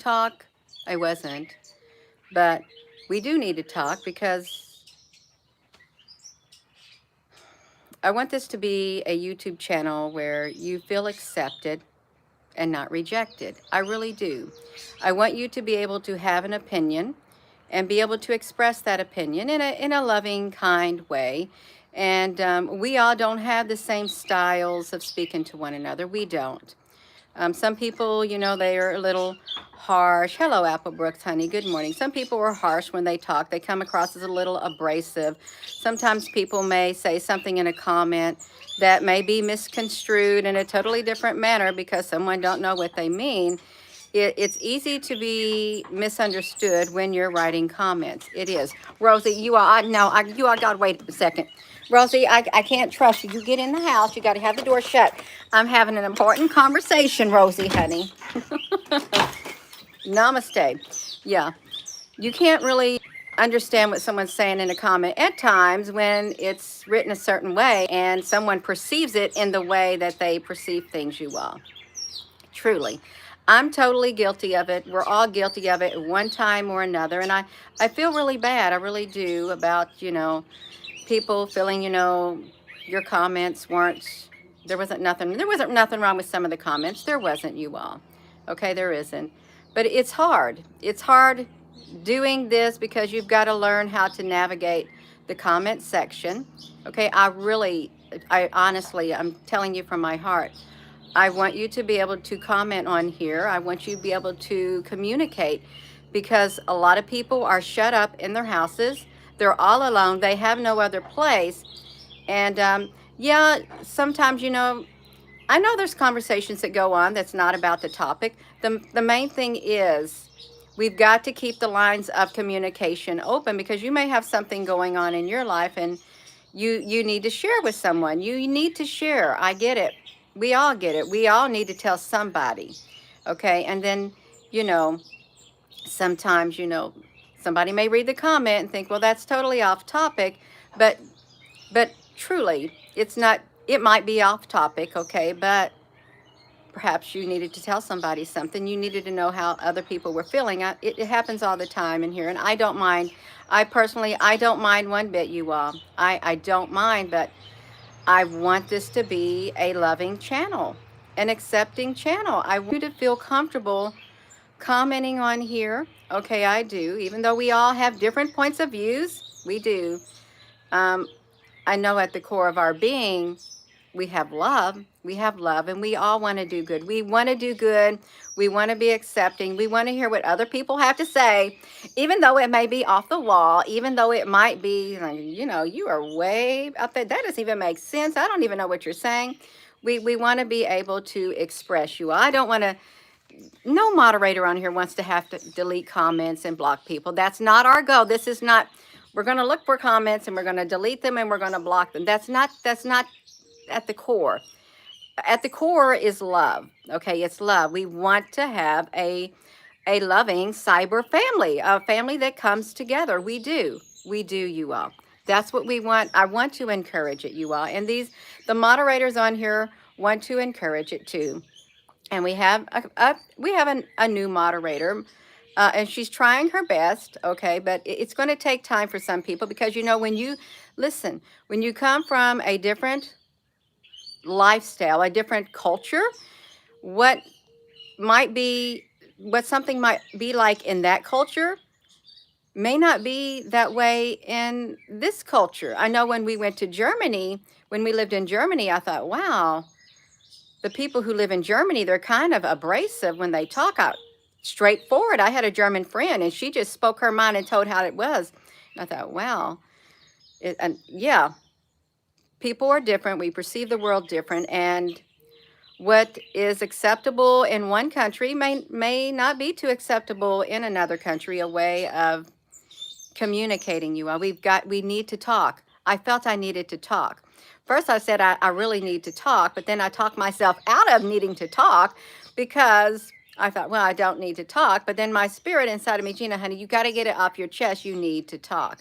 talk. I wasn't. But we do need to talk because I want this to be a YouTube channel where you feel accepted and not rejected. I really do. I want you to be able to have an opinion and be able to express that opinion in a loving, kind way. And we all don't have the same styles of speaking to one another. We don't. Some people, they are a little harsh. Hello, Apple Brooks, honey. Good morning. Some people are harsh when they talk. They come across as a little abrasive. Sometimes people may say something in a comment that may be misconstrued in a totally different manner because someone don't know what they mean. It's easy to be misunderstood when you're writing comments. It is. Rosie, you all got to wait a second. Rosie, I can't trust you. You get in the house, you got to have the door shut. I'm having an important conversation, Rosie, honey. Namaste. Yeah, you can't really understand what someone's saying in a comment at times when it's written a certain way and someone perceives it in the way that they perceive things, you all. Truly. I'm totally guilty of it. We're all guilty of it at one time or another. And I feel really bad. I really do about, people feeling, your comments weren't, there wasn't nothing wrong with some of the comments. There wasn't, you all. Okay, there isn't. But it's hard. It's hard doing this because you've got to learn how to navigate the comment section. Okay, I honestly, I'm telling you from my heart, I want you to be able to comment on here. I want you to be able to communicate because a lot of people are shut up in their houses. They're all alone. They have no other place. And yeah, sometimes, I know there's conversations that go on that's not about the topic. The main thing is we've got to keep the lines of communication open because you may have something going on in your life and you need to share with someone. You need to share. I get it. We all get it. We all need to tell somebody. Okay? And then, you know, sometimes, somebody may read the comment and think, "Well, that's totally off topic." But truly, it's not. It might be off topic, okay? But perhaps you needed to tell somebody something. You needed to know how other people were feeling. It happens all the time in here, and I don't mind. I don't mind one bit, you all. I don't mind, but I want this to be a loving channel, an accepting channel. I want you to feel comfortable commenting on here. Okay, I do. Even though we all have different points of views, we do. Um, I know at the core of our being, we have love. We have love, and we all want to do good. We want to do good. We want to be accepting. We want to hear what other people have to say, even though it may be off the wall, even though it might be, like, you are way out there. That doesn't even make sense. I don't even know what you're saying. We want to be able to express you. I don't want to, no moderator on here wants to have to delete comments and block people. That's not our goal. This is not, we're going to look for comments and we're going to delete them and we're going to block them. That's not at the core. At the core is love. Okay, it's love. We want to have a loving cyber family, a family that comes together. We do, you all. That's what we want. I want to encourage it, you all. And the moderators on here want to encourage it too. And we have a new moderator, and she's trying her best. Okay, but it's going to take time for some people because when you listen, when you come from a different lifestyle, a different culture, what might be what something might be like in that culture may not be that way in this culture. I know when we went to Germany, when we lived in Germany, I thought, wow, the people who live in Germany, they're kind of abrasive when they talk out straightforward. I had a German friend and she just spoke her mind and told how it was. And I thought, wow, and yeah, people are different. We perceive the world different. And what is acceptable in one country may not be too acceptable in another country. A way of communicating, you all. We need to talk. I felt I needed to talk. First I said I really need to talk, but then I talked myself out of needing to talk because I thought, well, I don't need to talk. But then my spirit inside of me, Gina, honey, you got to get it off your chest. You need to talk.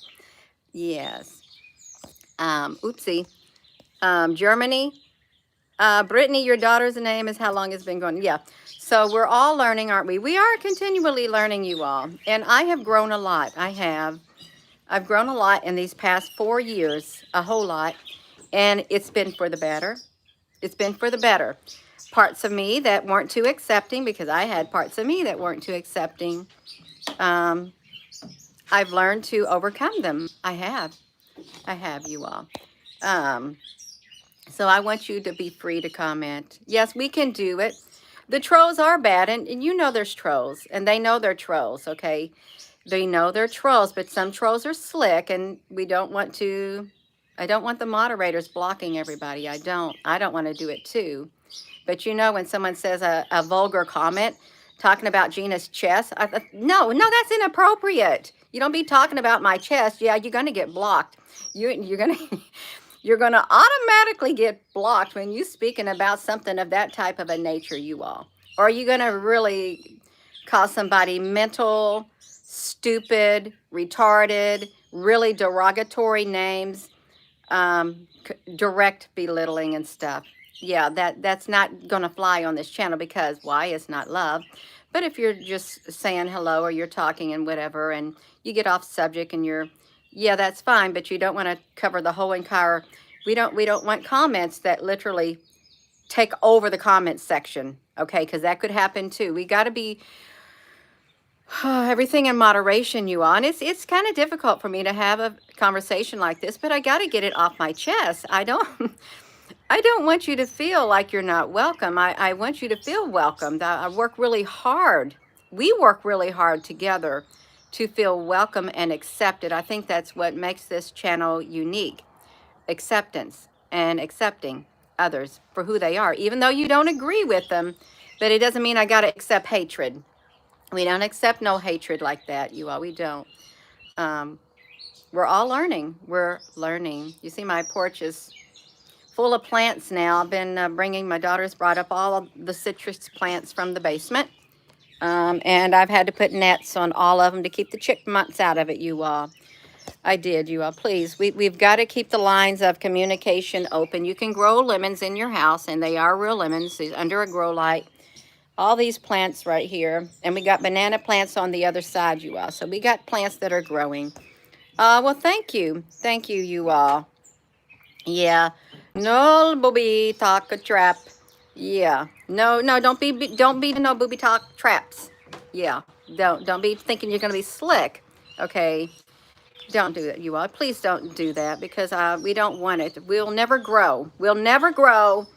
Yes. Oopsie. Germany. Brittany, your daughter's name is how long it's been going? Yeah. So we're all learning, aren't we? We are continually learning, you all. And I have grown a lot. I have. I've grown a lot in these past 4 years, a whole lot. And it's been for the better. It's been for the better. Parts of me that weren't too accepting, because I had parts of me that weren't too accepting. Um, I've learned to overcome them. I have. I have, you all. Um, so I want you to be free to comment. Yes, we can do it. The trolls are bad, and you know there's trolls, and they know they're trolls, okay? They know they're trolls, but some trolls are slick, and we don't want to, I don't want the moderators blocking everybody. I don't want to do it too. But you know, when someone says a vulgar comment talking about Gina's chest, no, that's inappropriate. You don't be talking about my chest. Yeah, you're going to get blocked. You're going to, you're going to automatically get blocked when you speaking about something of that type of a nature, you all. Or are you going to really call somebody mental, stupid, retarded, really derogatory names, direct belittling and stuff? Yeah, that's not going to fly on this channel, because why? It's not love. But if you're just saying hello, or you're talking and whatever, and you get off subject and yeah, that's fine, but you don't want to cover the whole entire, we don't want comments that literally take over the comment section, okay? Because that could happen too. We got to be everything in moderation, you all. And it's kind of difficult for me to have a conversation like this, but I got to get it off my chest. I don't want you to feel like you're not welcome. I want you to feel welcomed. I work really hard. We work really hard together to feel welcome and accepted. I think that's what makes this channel unique. Acceptance and accepting others for who they are, even though you don't agree with them. But it doesn't mean I got to accept hatred. We don't accept no hatred like that, you all. We don't. We're all learning. We're learning. You see, my porch is full of plants now. I've been bringing, my daughter's brought up all of the citrus plants from the basement. And I've had to put nets on all of them to keep the chipmunks out of it, you all. I did, you all. Please, we've got to keep the lines of communication open. You can grow lemons in your house, and they are real lemons under a grow light. All these plants right here. And we got banana plants on the other side, you all. So we got plants that are growing. Well, thank you. Thank you, you all. Yeah. No booby talk a trap. Yeah. No, don't be no booby talk traps. Yeah. Don't be thinking you're gonna be slick. Okay. Don't do that, you all. Please don't do that, because we don't want it. We'll never grow. We'll never grow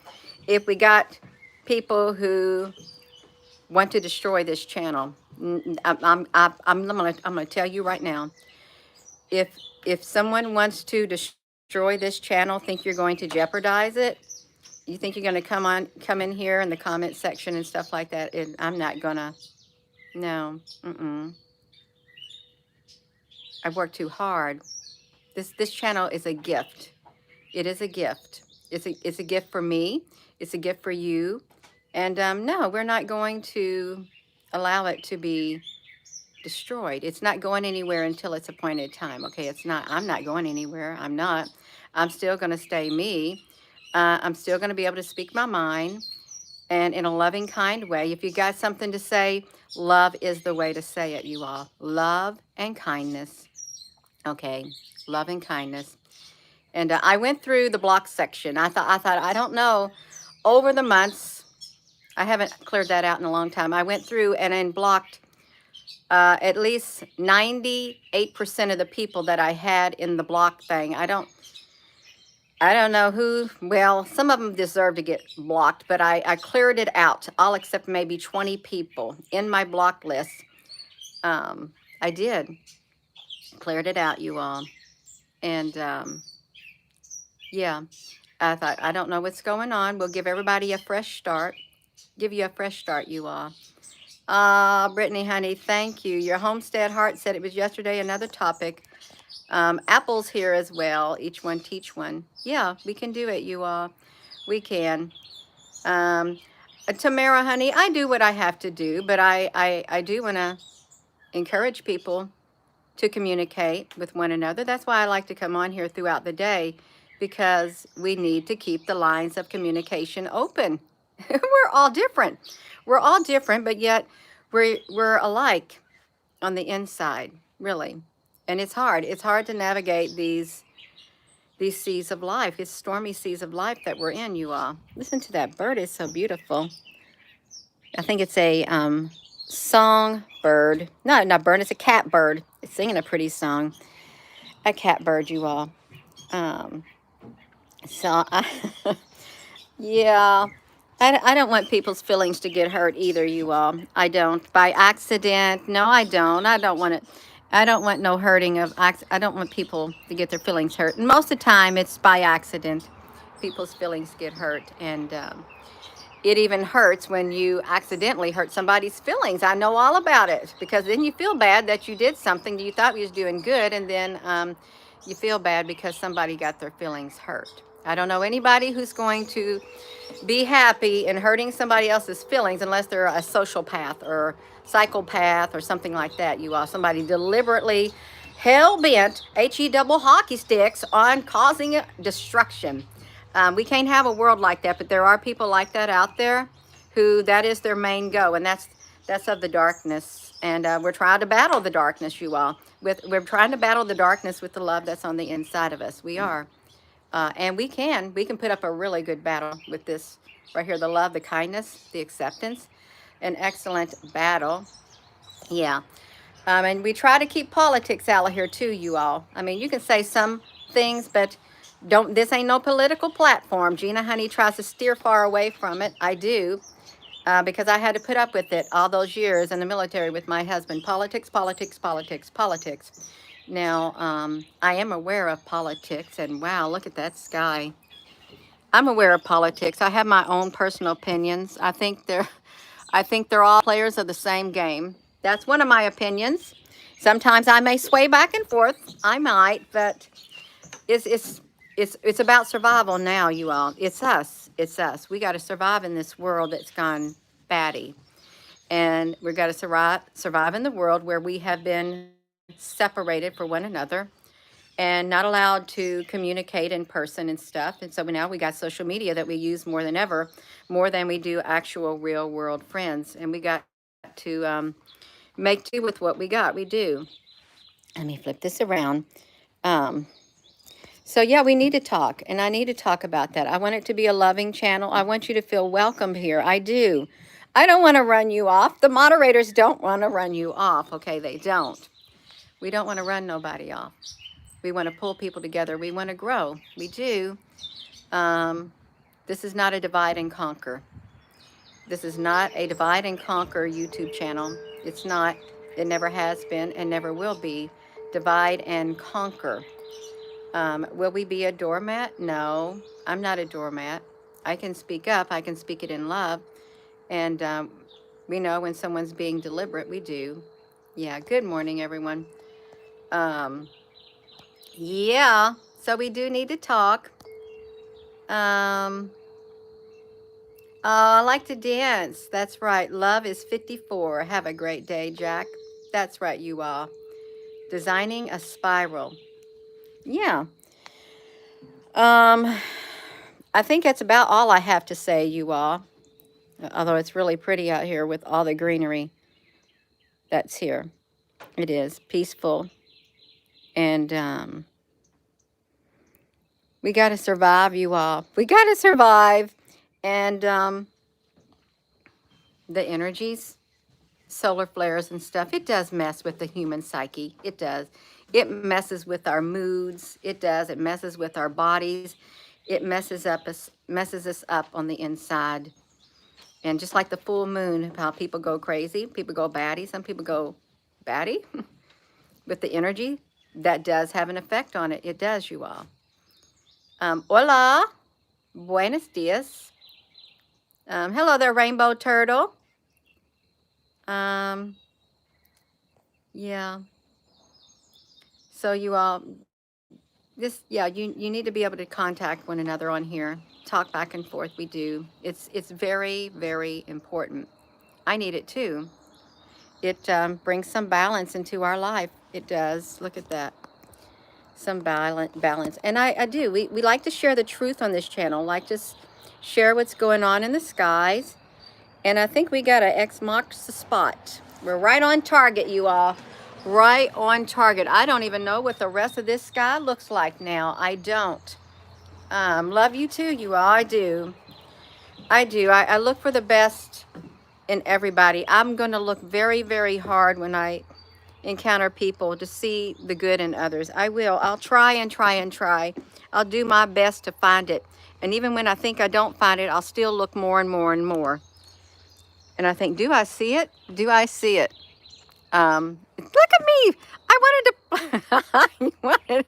if we got people who want to destroy this channel. I'm gonna tell you right now. If someone wants to destroy this channel, think you're going to jeopardize it, you think you're going to come in here in the comment section and stuff like that, and I'm not gonna. No. I've worked too hard. This channel is a gift. It is a gift. It's a gift for me. It's a gift for you. And no, we're not going to allow it to be destroyed. It's not going anywhere until its appointed time. Okay, it's not. I'm not going anywhere. I'm not. I'm still going to stay me. I'm still going to be able to speak my mind, and in a loving, kind way. If you got something to say, love is the way to say it, you all. Love and kindness. Okay, love and kindness. And I went through the block section. I thought, I don't know, over the months, I haven't cleared that out in a long time. I went through and then blocked at least 98% of the people that I had in the block thing. I don't know who. Well, some of them deserve to get blocked, but I cleared it out, all except maybe 20 people in my block list. I did. Cleared it out, you all. And yeah, I thought, I don't know what's going on. We'll give everybody a fresh start. Give you a fresh start, you all. Brittany, honey, thank you. Your homestead heart said it was yesterday, another topic. Apple's here as well. Each one teach one. Yeah, we can do it, you all. We can. Tamara, honey, I do what I have to do, but I do want to encourage people to communicate with one another. That's why I like to come on here throughout the day, because we need to keep the lines of communication open. We're all different. We're all different, but yet we're alike on the inside, really. And it's hard. It's hard to navigate these seas of life, these stormy seas of life that we're in, you all. Listen to that bird, it's so beautiful. I think it's a song bird. No, not bird, it's a cat bird. It's singing a pretty song. A cat bird, you all. Um, so, yeah, I don't want people's feelings to get hurt either, you all. I don't. By accident. No, I don't. I don't want it. I don't want no hurting of, I don't want people to get their feelings hurt. And most of the time, it's by accident. People's feelings get hurt. And it even hurts when you accidentally hurt somebody's feelings. I know all about it, because then you feel bad that you did something that you thought you was doing good, and then you feel bad because somebody got their feelings hurt. I don't know anybody who's going to be happy in hurting somebody else's feelings unless they're a sociopath or psychopath or something like that. You are somebody deliberately hell-bent, H-E double hockey sticks, on causing destruction. We can't have a world like that, but there are people like that out there who that is their main go, and that's of the darkness. And we're trying to battle the darkness, you all. We're trying to battle the darkness with the love that's on the inside of us. We are. And we can put up a really good battle with this right here, the love, the kindness, the acceptance, an excellent battle. Yeah. And we try to keep politics out of here too, you all. I mean, you can say some things, but this ain't no political platform. Gina Honey tries to steer far away from it. I do, because I had to put up with it all those years in the military with my husband. Politics, politics, politics, politics. Now, I am aware of politics, and wow, look at that sky. I'm aware of politics. I have my own personal opinions. I think they're all players of the same game. That's one of my opinions. Sometimes I may sway back and forth. I might, but it's about survival now, you all. It's us. It's us. We got to survive in this world that's gone batty, and we've got to survive in the world where we have been separated for one another and not allowed to communicate in person and stuff. And so now we got social media that we use more than ever, more than we do actual real world friends. And we got to make do with what we got. We do. Let me flip this around. So yeah, we need to talk, and I need to talk about that. I want it to be a loving channel. I want you to feel welcomed here. I do. I don't want to run you off. The moderators don't want to run you off. Okay, they don't. We don't want to run nobody off. We want to pull people together. We want to grow. We do. This is not a divide and conquer. This is not a divide and conquer YouTube channel. It's not. It never has been and never will be. Divide and conquer. Will we be a doormat? No, I'm not a doormat. I can speak up. I can speak it in love. And we know when someone's being deliberate. We do. Yeah, good morning, everyone. Yeah, so we do need to talk. I like to dance. That's right. Love is 54. Have a great day, Jack. That's right, you all. Designing a spiral. Yeah. I think that's about all I have to say, you all. Although it's really pretty out here with all the greenery that's here. It is peaceful. And we got to survive, you all. We got to survive. And the energies, solar flares and stuff, it does mess with the human psyche. It does. It messes with our moods. It does. It messes with our bodies. It messes us up on the inside. And just like the full moon, how people go crazy, people go batty, some people go batty with the energy, that does have an effect on it. It does, you all. Hola, buenos dias. Hello there, Rainbow Turtle. Yeah. So you all, you need to be able to contact one another on here, talk back and forth. We do. It's very, very important. I need it too. It brings some balance into our life. It does. Look at that. some balance. And I do. We like to share the truth on this channel, like just share what's going on in the skies. And I think we got a X marks the spot. We're right on target, you all. Right on target. I don't even know what the rest of this sky looks like now. I don't. Love you too, you all. I do. I do. I look for the best in everybody. I'm going to look very, very hard when I encounter people to see the good in others. I will. I'll try and try and try. I'll do my best to find it. And even when I think I don't find it, I'll still look more and more and more. And I think, do I see it? Do I see it? Look at me. I wanted to I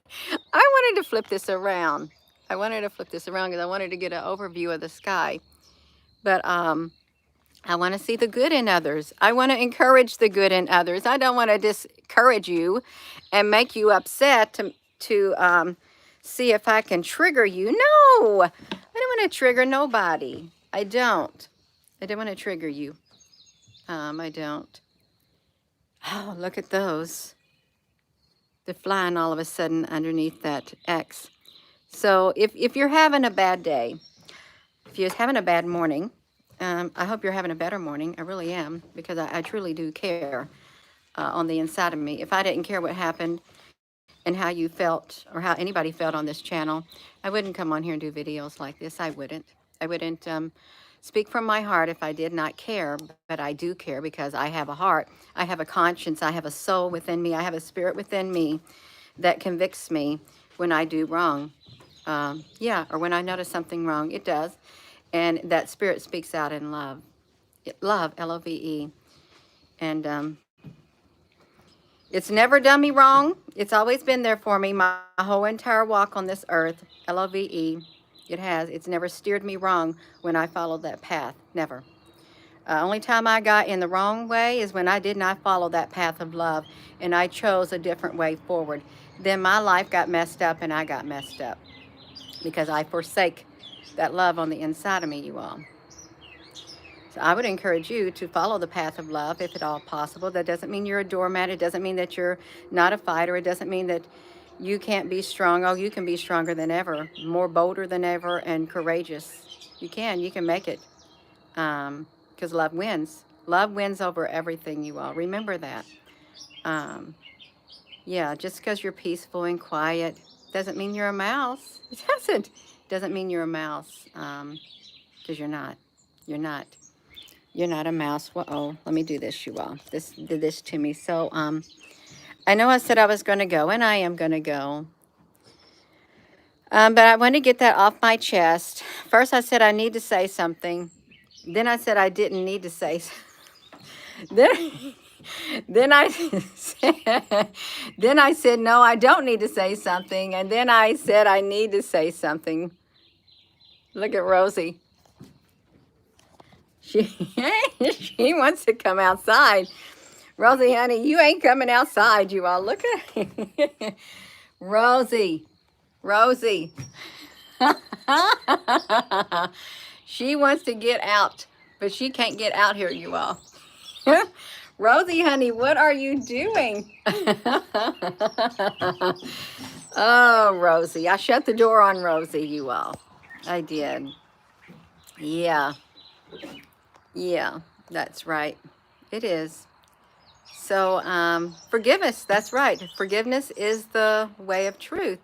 wanted to flip this around. I wanted to flip this around because I wanted to get an overview of the sky. But I want to see the good in others. I want to encourage the good in others. I don't want to discourage you and make you upset to see if I can trigger you. No, I don't want to trigger nobody. I don't. I don't want to trigger you. I don't. Oh, look at those. They're flying all of a sudden underneath that X. So if you're having a bad day, if you're having a bad morning, I hope you're having a better morning. I really am, because I truly do care on the inside of me. If I didn't care what happened and how you felt or how anybody felt on this channel, I wouldn't come on here and do videos like this. I wouldn't. I wouldn't speak from my heart if I did not care, but I do care because I have a heart. I have a conscience. I have a soul within me. I have a spirit within me that convicts me when I do wrong. Yeah, or when I notice something wrong. It does. And that spirit speaks out in love. Love, L-O-V-E. And it's never done me wrong. It's always been there for me my whole entire walk on this earth. L-O-V-E. It has. It's never steered me wrong when I followed that path. Never. Only time I got in the wrong way is when I did not follow that path of love and I chose a different way forward. Then my life got messed up and I got messed up because I forsake that love on the inside of me, you all. So I would encourage you to follow the path of love if at all possible. That doesn't mean you're a doormat. It doesn't mean that you're not a fighter. It doesn't mean that you can't be strong. Oh, you can be stronger than ever, more bolder than ever, and courageous. You can make it. Because love wins. Love wins over everything, you all. Remember that. Yeah, just because you're peaceful and quiet doesn't mean you're a mouse. It doesn't. Doesn't mean you're a mouse. Because you're not. You're not. You're not a mouse. Uh-oh, let me do this, you all. This did this to me. So, I know I said I was going to go, and I am going to go. But I want to get that off my chest. First, I said I need to say something. Then I said I didn't need to say something. Then I said, no, I don't need to say something. And then I said I need to say something. Look at Rosie. She wants to come outside. Rosie, honey, you ain't coming outside, you all. Look at Rosie. Rosie. She wants to get out, but she can't get out here, you all. Rosie, honey, what are you doing? Oh, Rosie. I shut the door on Rosie, you all. I did. Yeah. Yeah, that's right. It is. So, forgiveness, that's right. Forgiveness is the way of truth.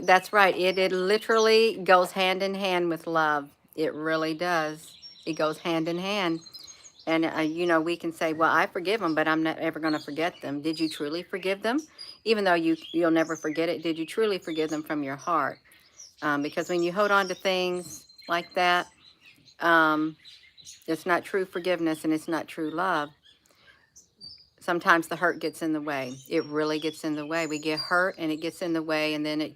That's right. It literally goes hand in hand with love. It really does. It goes hand in hand. And, we can say, well, I forgive them, but I'm not ever going to forget them. Did you truly forgive them? Even though you'll never forget it, did you truly forgive them from your heart? Because when you hold on to things like that, it's not true forgiveness and it's not true love. Sometimes the hurt gets in the way. It really gets in the way. We get hurt and it gets in the way, and then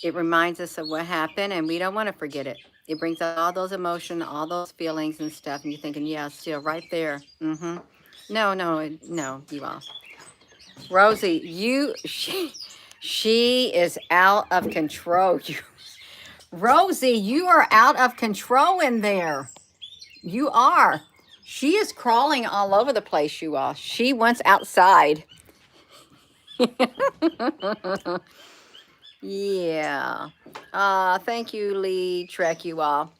it reminds us of what happened, and we don't want to forget it. It brings out all those emotions, all those feelings and stuff, and you're thinking, yeah, still right there. No, you all. Rosie, she is out of control. Rosie, you are out of control in there. You are. She is crawling all over the place, you all. She wants outside. Yeah. Thank you, Lee Trek, you all.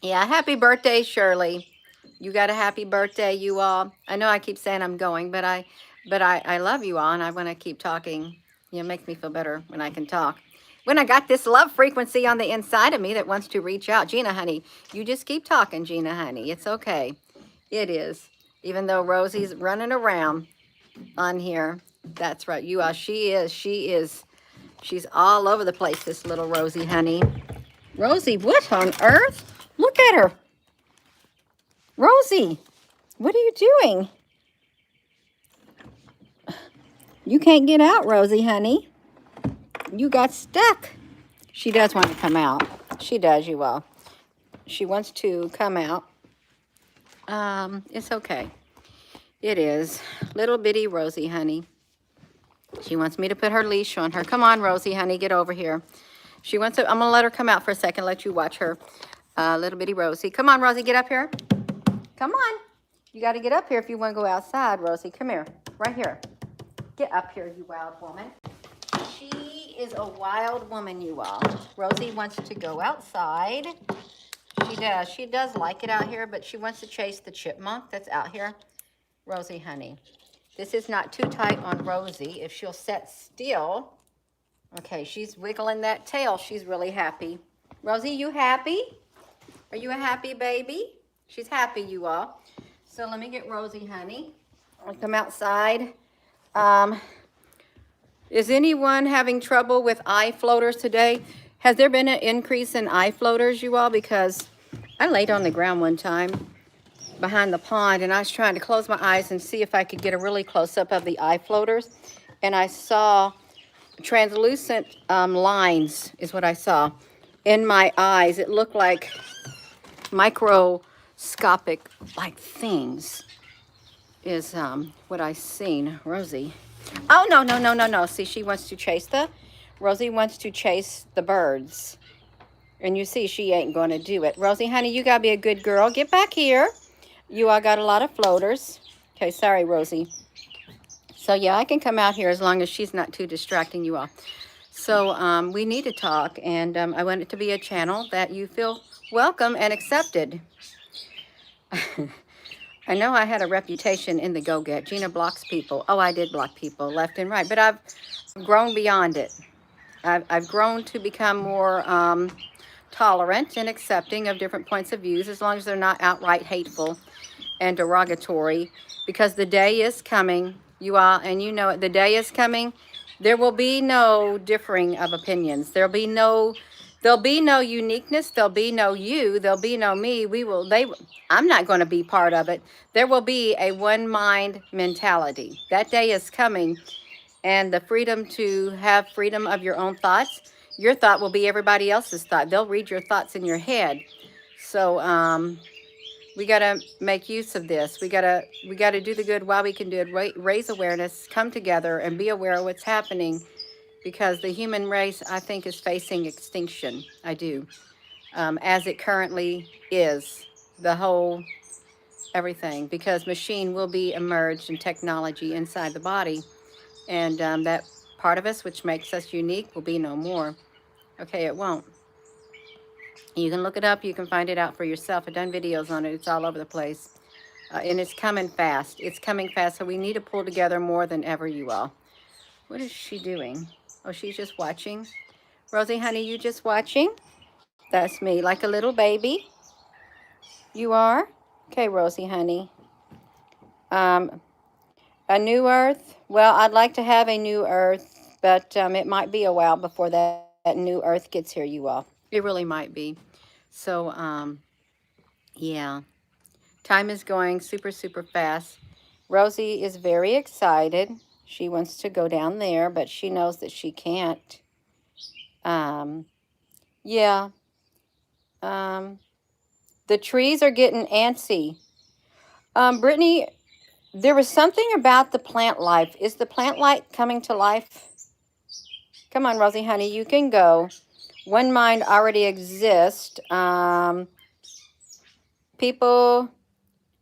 Yeah, happy birthday, Shirley. You got a happy birthday, you all. I know I keep saying I'm going, but I love you all, and I want to keep talking. You know, it makes me feel better when I can talk. When I got this love frequency on the inside of me that wants to reach out. Gina, honey, you just keep talking, Gina, honey. It's okay. It is. Even though Rosie's running around on here. That's right. You are. She is. She is. She's all over the place, this little Rosie, honey. Rosie, what on earth? Look at her. Rosie, what are you doing? You can't get out, Rosie, honey. You got stuck. She does want to come out. She does, you all. She wants to come out. It's okay. It is. Little bitty Rosie, honey. She wants me to put her leash on her. Come on, Rosie, honey, get over here. She wants to, I'm going to let her come out for a second, let you watch her. Little bitty Rosie. Come on, Rosie, get up here. Come on. You got to get up here if you want to go outside, Rosie. Come here. Right here. Get up here, you wild woman. She is a wild woman, you all. Rosie wants to go outside. She does. She does like it out here, but she wants to chase the chipmunk that's out here. Rosie, honey, this is not too tight on Rosie. If she'll sit still. Okay, she's wiggling that tail. She's really happy. Rosie, you happy? Are you a happy baby? She's happy, you all. So let me get Rosie, honey. I'll come outside. Is anyone having trouble with eye floaters today? Has there been an increase in eye floaters, you all? Because I laid on the ground one time behind the pond, and I was trying to close my eyes and see if I could get a really close-up of the eye floaters. And I saw translucent lines is what I saw in my eyes. It looked like microscopic like things is what I seen. Rosie. Oh, no, no, no, no, no. See, she wants to chase Rosie wants to chase the birds. And you see, she ain't going to do it. Rosie, honey, you got to be a good girl. Get back here. You all got a lot of floaters. Okay, sorry, Rosie. So, yeah, I can come out here as long as she's not too distracting you all. So, we need to talk, and I want it to be a channel that you feel welcome and accepted. I know I had a reputation in the go-get. Gina blocks people. Oh, I did block people left and right, but I've grown beyond it. I've grown to become more tolerant and accepting of different points of views, as long as they're not outright hateful and derogatory, because the day is coming, you all, and you know it, the day is coming. There will be no differing of opinions. There'll be no uniqueness. There'll be no you. There'll be no me. I'm not going to be part of it. There will be a one mind mentality. That day is coming, and the freedom to have freedom of your own thoughts. Your thought will be everybody else's thought. They'll read your thoughts in your head. So we got to make use of this. We got to do the good while we can do it. Raise awareness, come together, and be aware of what's happening, because the human race, I think, is facing extinction. I do. As it currently is, the whole everything, because machine will be emerged in technology inside the body, and that part of us which makes us unique will be no more. Okay, it won't. You can look it up. You can find it out for yourself. I've done videos on it. It's all over the place. And it's coming fast. It's coming fast. So we need to pull together more than ever, you all. What is she doing? Oh, she's just watching. Rosie, honey, you just watching? That's me, like a little baby. You are? Okay, Rosie, honey. A new earth? Well, I'd like to have a new earth, but it might be a while before that new earth gets here, you all. It really might be. So, yeah. Time is going super, super fast. Rosie is very excited. She wants to go down there, but she knows that she can't. Yeah. The trees are getting antsy. Brittany, there was something about the plant life. Is the plant life coming to life? Come on, Rosie, honey, you can go. One mind already exists. People,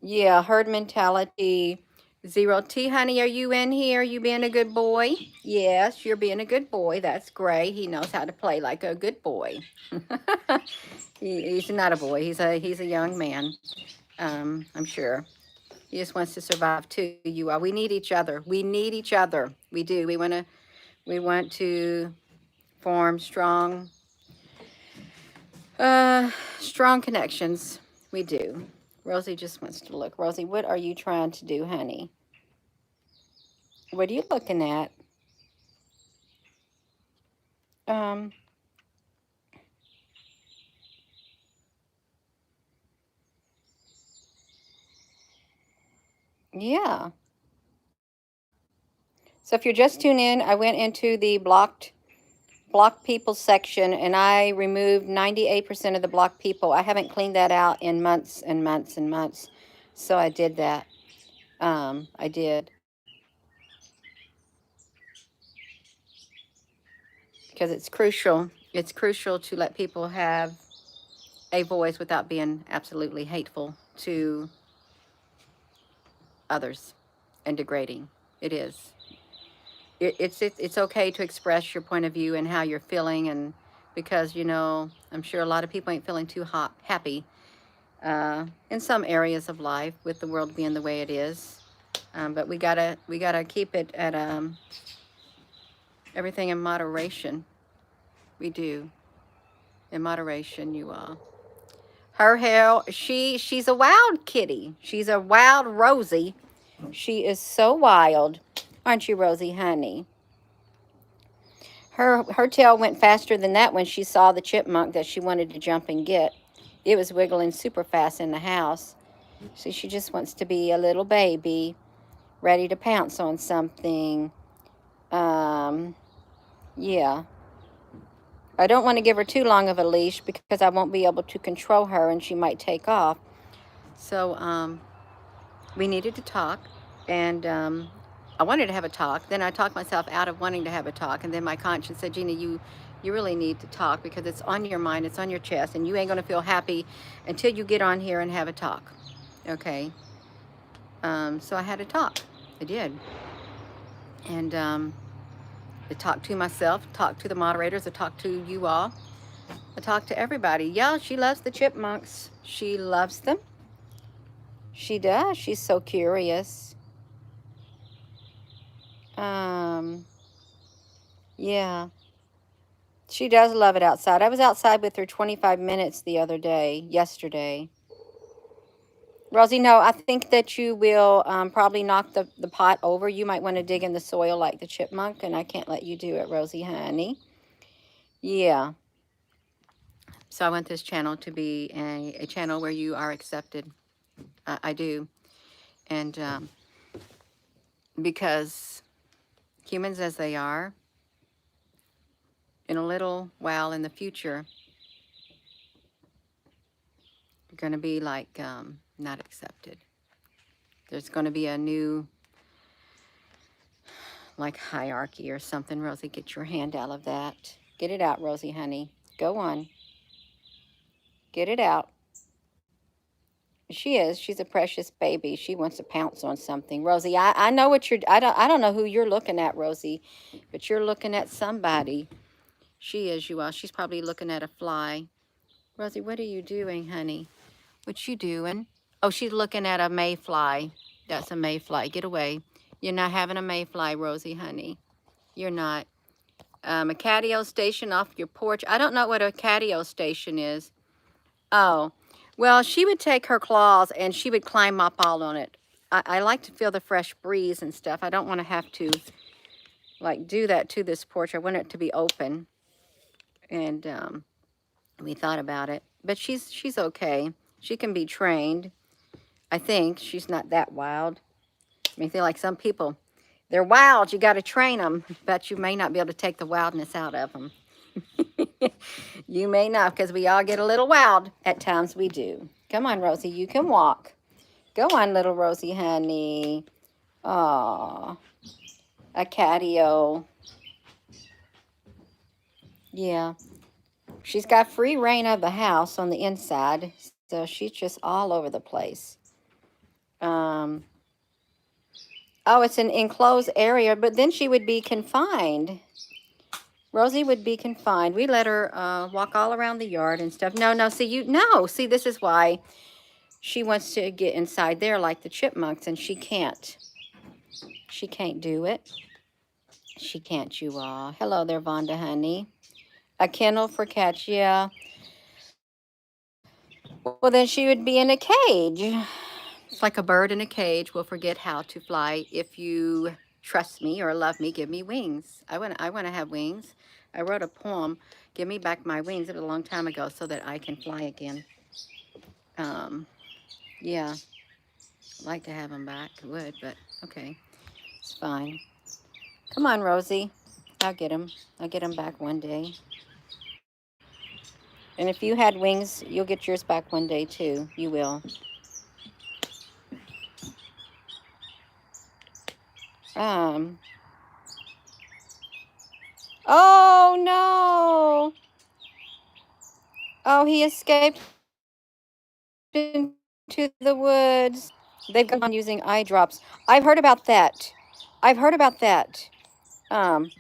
yeah, herd mentality. Zero T, honey, are you in here? You being a good boy? Yes, you're being a good boy. That's great. He knows how to play like a good boy. He's not a boy. He's a young man. I'm sure. He just wants to survive too. You are. We need each other. We need each other. We do. We want to form strong connections. We do. Rosie just wants to look. Rosie, what are you trying to do, honey? What are you looking at? Um, yeah. So if you're just tuning in, I went into the blocked people section and I removed 98% of the blocked people. I haven't cleaned that out in months and months and months. So I did that. I did because it's crucial. It's crucial to let people have a voice without being absolutely hateful to others and degrading. It is. It's okay to express your point of view and how you're feeling, and because I'm sure a lot of people ain't feeling too happy in some areas of life with the world being the way it is. But we gotta keep it at everything in moderation. We do in moderation. You all. Her hair. She's a wild kitty. She's a wild Rosie. She is so wild, aren't you, Rosie, honey? Her tail went faster than that when she saw the chipmunk that she wanted to jump and get. It was wiggling super fast in the house. So she just wants to be a little baby, ready to pounce on something. Um, yeah. I don't want to give her too long of a leash because I won't be able to control her and she might take off. So we needed to talk, and I wanted to have a talk. Then I talked myself out of wanting to have a talk, and then my conscience said, Gina, you really need to talk because it's on your mind, it's on your chest, and you ain't gonna feel happy until you get on here and have a talk. Okay. So I had a talk. I did, and I talked to myself, talked to the moderators, I talked to you all, I talked to everybody. Yeah, she loves the chipmunks. She loves them. She does. She's so curious. Um, yeah. She does love it outside. I was outside with her 25 minutes the other day, yesterday. Rosie, no, I think that you will probably knock the pot over. You might want to dig in the soil like the chipmunk, and I can't let you do it, Rosie, honey. Yeah. So I want this channel to be a channel where you are accepted. I do. And because humans as they are, in a little while in the future, are going to be like not accepted. There's going to be a new like hierarchy or something. Rosie, get your hand out of that. Get it out, Rosie, honey. Go on. Get it out. She is. She's a precious baby. She wants to pounce on something. Rosie, I know what you're, I don't know who you're looking at, Rosie, but you're looking at somebody. She is, you are. She's probably looking at a fly. Rosie, what are you doing, honey? What you doing? Oh, she's looking at a mayfly. That's a mayfly. Get away. You're not having a mayfly, Rosie, honey. You're not. A catio station off your porch. I don't know what a catio station is. Oh, well, she would take her claws and she would climb up all on it. I like to feel the fresh breeze and stuff. I don't want to have to like do that to this porch. I want it to be open. And we thought about it, but she's okay. She can be trained. I think she's not that wild. I mean, I feel like some people, they're wild. You got to train them, but you may not be able to take the wildness out of them. You may not, because we all get a little wild at times. We do. Come on, Rosie, you can walk. Go on, little Rosie, honey. Aw, a catio. Yeah, she's got free reign of the house on the inside, so she's just all over the place. Um, Oh, it's an enclosed area, but then she would be confined. Rosie would be confined. We let her walk all around the yard and stuff. No, no, see, no, see, this is why she wants to get inside there like the chipmunks, and she can't. She can't do it. She can't, you all. Hello there, Vonda, honey. A kennel for cats, yeah. Well, then she would be in a cage. It's like a bird in a cage will forget how to fly. If you trust me or love me, give me wings. I want to have wings. I wrote a poem, Give Me Back My Wings. It was a long time ago so that I can fly again. Yeah, I'd like to have them back. I would, but okay, it's fine. Come on, Rosie. I'll get them. I'll get them back one day. And if you had wings, you'll get yours back one day too. You will. Um. Oh no! Oh, he escaped into the woods. They've got him on using eye drops. I've heard about that. I've heard about that. Um,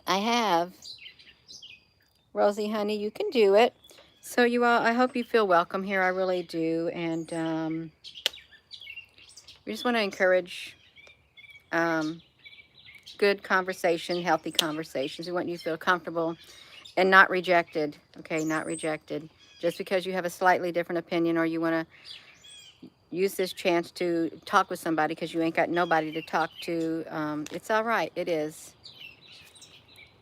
I have. Rosie, honey, you can do it. So you all, I hope you feel welcome here. I really do. And we just want to encourage um, good conversation, healthy conversations. We want you to feel comfortable and not rejected. Okay, not rejected. Just because you have a slightly different opinion or you want to use this chance to talk with somebody because you ain't got nobody to talk to, it's all right. It is.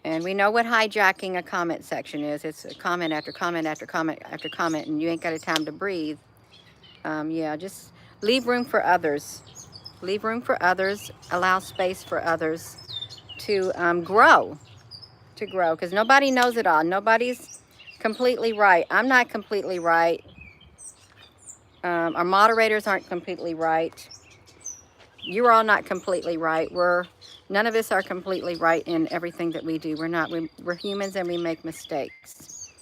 And we know what hijacking a comment section is. It's a comment after comment after comment after comment, and you ain't got a time to breathe. Yeah, just leave room for others. Leave room for others. Allow space for others to grow. To grow, because nobody knows it all. Nobody's completely right. I'm not completely right. Our moderators aren't completely right. You're all not completely right. None of us are completely right in everything that we do. We're not. We're humans and we make mistakes,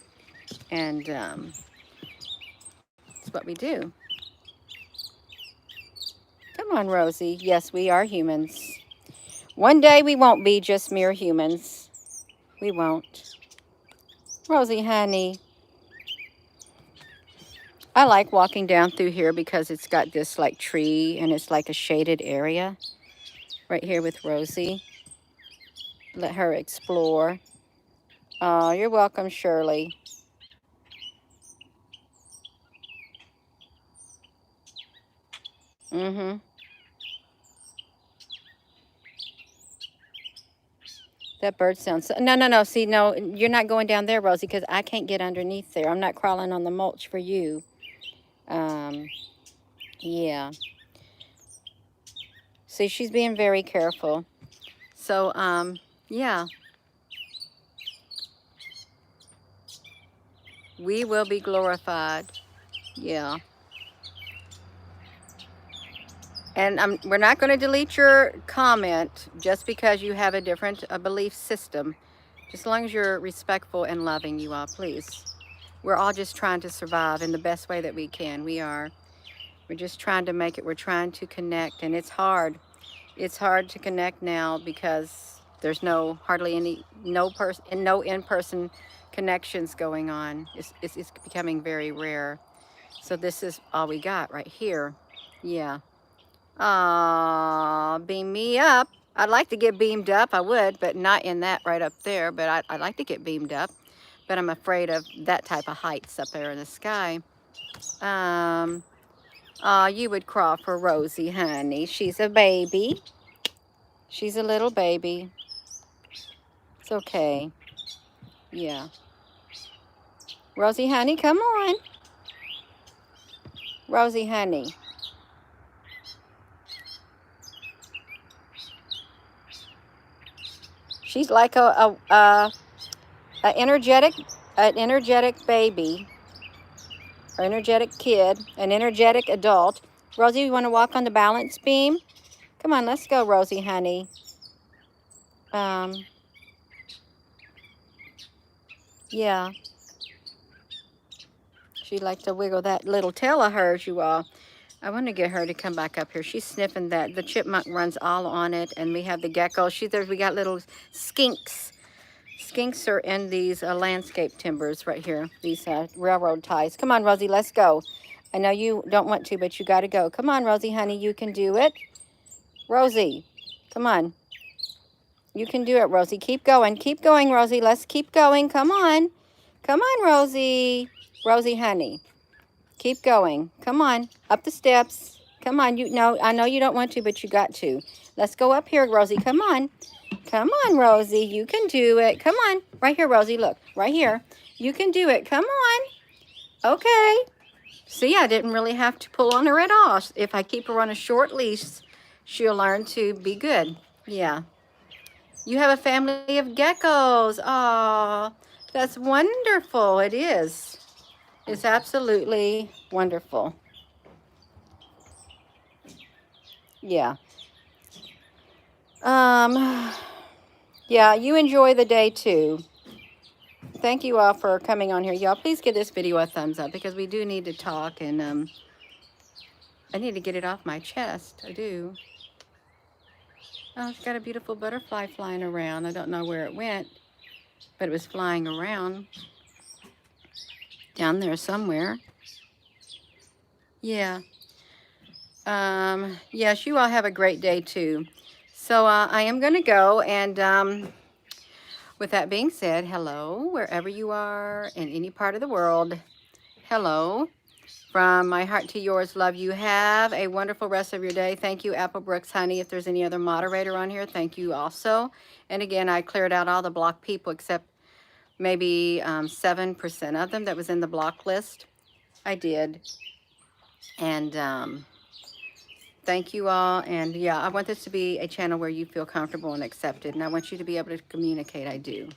and it's what we do. Come on, Rosie. Yes, we are humans. One day we won't be just mere humans. We won't. Rosie, honey. I like walking down through here because it's got this like tree and it's like a shaded area right here with Rosie. Let her explore. Oh, you're welcome, Shirley. Mm-hmm. That bird sounds... No, no, no. See, no, you're not going down there, Rosie, because I can't get underneath there. I'm not crawling on the mulch for you. Um, yeah. See, she's being very careful. So, yeah. We will be glorified. Yeah. And we're not going to delete your comment just because you have a different belief system. Just as long as you're respectful and loving, you all, please. We're all just trying to survive in the best way that we can. We are. We're just trying to make it. We're trying to connect, and it's hard. It's hard to connect now because there's hardly any, no in-person connections going on. It's becoming very rare. So this is all we got right here. Yeah. Beam me up. I'd like to get beamed up. I would, but not in that right up there. But I'd like to get beamed up. But I'm afraid of that type of heights up there in the sky. You would crawl for Rosie, honey. She's a baby. She's a little baby. It's okay. Yeah. Rosie, honey, come on. Rosie, honey. She's like an energetic baby, or energetic kid, an energetic adult. Rosie, you want to walk on the balance beam? Come on, let's go, Rosie, honey. Yeah. She'd like to wiggle that little tail of hers, you all. I want to get her to come back up here. She's sniffing that. The chipmunk runs all on it, and we have the gecko. We got little skinks. Skinks are in these landscape timbers right here, these railroad ties. Come on, Rosie, let's go. I know you don't want to, but you got to go. Come on, Rosie, honey, you can do it. Rosie, come on. You can do it, Rosie. Keep going, Rosie. Let's keep going. Come on. Come on, Rosie. Rosie, honey. Keep going. Come on. Up the steps. Come on. I know you don't want to, but you got to. Let's go up here, Rosie. Come on. Come on, Rosie. You can do it. Come on. Right here, Rosie. Look. Right here. You can do it. Come on. Okay. See, I didn't really have to pull on her at all. If I keep her on a short leash, she'll learn to be good. Yeah. You have a family of geckos. Aw, that's wonderful. It is. It's absolutely wonderful. Yeah. Yeah, you enjoy the day too. Thank you all for coming on here. Y'all, please give this video a thumbs up because we do need to talk, and I need to get it off my chest. I do. Oh, it's got a beautiful butterfly flying around. I don't know where it went, but it was flying around down there somewhere. Yeah. Yes, you all have a great day too. So I am going to go, and with that being said, hello, wherever you are in any part of the world. Hello. From my heart to yours, love you. Have a wonderful rest of your day. Thank you, Apple Brooks, honey. If there's any other moderator on here, thank you also. And again, I cleared out all the blocked people except maybe 7% of them that was in the block list. I did. And thank you all. And yeah, I want this to be a channel where you feel comfortable and accepted. And I want you to be able to communicate. I do.